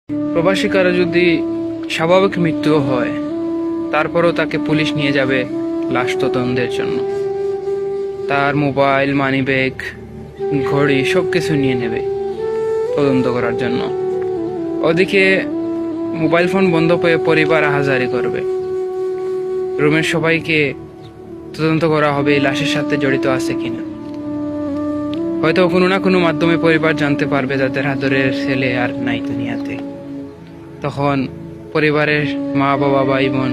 প্রবাসী কারো যদি স্বাভাবিক মৃত্যু হয়, তারপরও তাকে পুলিশ নিয়ে যাবে লাশ তদন্তের জন্য। তার মোবাইল, মানিব্যাগ, ঘড়ি সবকিছু নিয়ে নেবে তদন্ত করার জন্য। ওদিকে মোবাইল ফোন বন্ধ পেয়ে পরিবার আহাজারি করবে। রুমের সবাইকে তদন্ত করা হবে এই লাশের সাথে জড়িত আছে কিনা। হয়তো কোনো না কোনো মাধ্যমে পরিবার জানতে পারবে তাদের আদরের ছেলে আর নাই দুনিয়াতে। তখন পরিবারের মা, বাবা, ভাই, বোন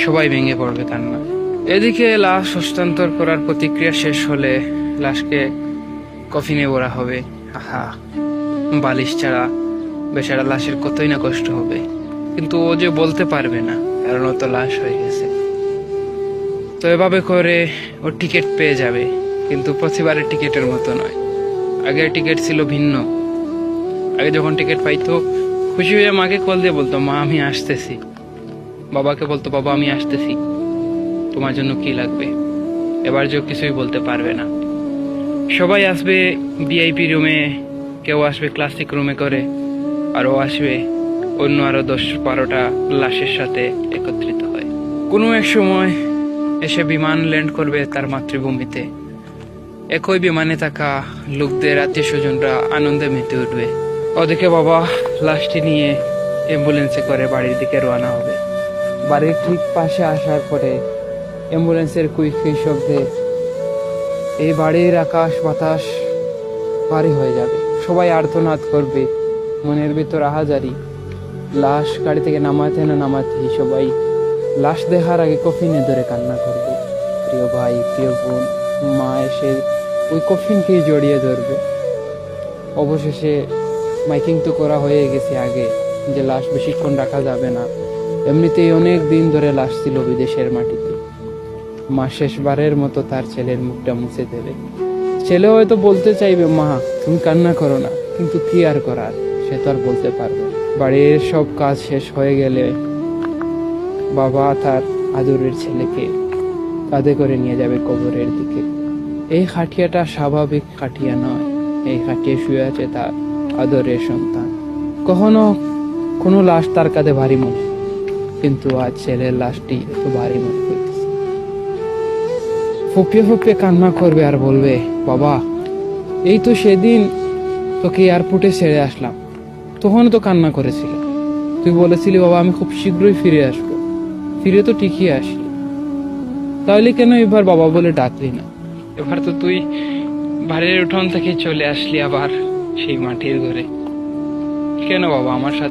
সবাই ভেঙে পড়বে কান্না। এদিকে লাশ হস্তান্তর করার প্রতিক্রিয়া শেষ হলে লাশকে কফিনে ভরা হবে। আহা, বালিশ ছাড়া বেচারা লাশের কতই না কষ্ট হবে, কিন্তু ও যে বলতে পারবে না, কারণ ও তো লাশ হয়ে গেছে। তো এভাবে করে ও টিকিট পেয়ে যাবে, কিন্তু প্রতিবারের টিকিটের মতো নয়। আগের টিকিট ছিল ভিন্ন। আগে যখন টিকিট পাইতো খুশি হয়ে মাকে কল দিয়ে বলতো, মা আমি আসতেছি। বাবাকে বলতো, বাবা আমি আসতেছি, তোমার জন্য কি লাগবে। এবার যে কিছুই বলতে পারবে না। সবাই আসবে ভিআইপি রুমে, কেউ আসবে ক্লাসিক রুমে করে, আর ও আসবে অন্য আরো 10-12টা লাশের সাথে একত্রিত হয়। কোনো এক সময় এসে বিমান ল্যান্ড করবে তার মাতৃভূমিতে। একই বিমানে থাকা লোকদের আত্মীয় স্বজনরা আনন্দে মেতে উঠবে। ওদিকে বাবা লাশটি নিয়ে অ্যাম্বুলেন্সে করে বাড়ির দিকে রওনা হবে। বাড়ির ঠিক পাশে আসার পরে অ্যাম্বুলেন্সের কুইক শব্দে এই বাড়ির আকাশ বাতাস ভারী হয়ে যাবে। সবাই আর্তনাদ করবে, মনের ভিতর আহাজারি। লাশ গাড়ি থেকে নামাতে না নামাতেই সবাই লাশ দেখার আগে কফিনে ধরে কান্না করবে। প্রিয় ভাই, প্রিয় বোন, মা এসে ওই কফিনকেই জড়িয়ে ধরবে। অবশেষে মাইকিং তো করা হয়ে গেছে আগে, যে লাশ বেশিক্ষণ রাখা যাবে না। এমনিতেই অনেক দিন ধরে লাশ ছিল বিদেশের মাটিতে। মা শেষবারের মতো তার ছেলের মুখটা মুছে দেবে। ছেলে হয়তো বলতে চাইবে, মা তুমি কান্না করো না, কিন্তু কি আর করার, সে তো আর বলতে পারবে। বাড়ির সব কাজ শেষ হয়ে গেলে বাবা তার আদরের ছেলেকে কাঁধে করে নিয়ে যাবে কবরের দিকে। এই খাটিয়াটা স্বাভাবিক খাটিয়া নয়, এই খাটিয়ে শুয়ে আছে তার আদরের সন্তান। কখনো কোনো লাশ তার কাঁধে ভারী মনে, কিন্তু আজ ছেলের লাশটি এত ভারী মনে হইতেছে। ফুপিয়ে ফুপিয়ে কান্না করবে আর বলবে, বাবা এই তো সেদিন তোকে এয়ারপোর্টে ছেড়ে আসলাম, তখন তো কান্না করেছিল। তুই বলেছিলি বাবা আমি খুব শীঘ্রই ফিরে আসবো, ফিরে তো ঠিকই আসলি। তাহলে কেন এবার বাবা বলে ডাকলি না? এবার তো তুই বাড়ির উঠোন থেকে চলে আসলি আবার সেই মাটির ঘরে। কেন বাবা আমার সাথে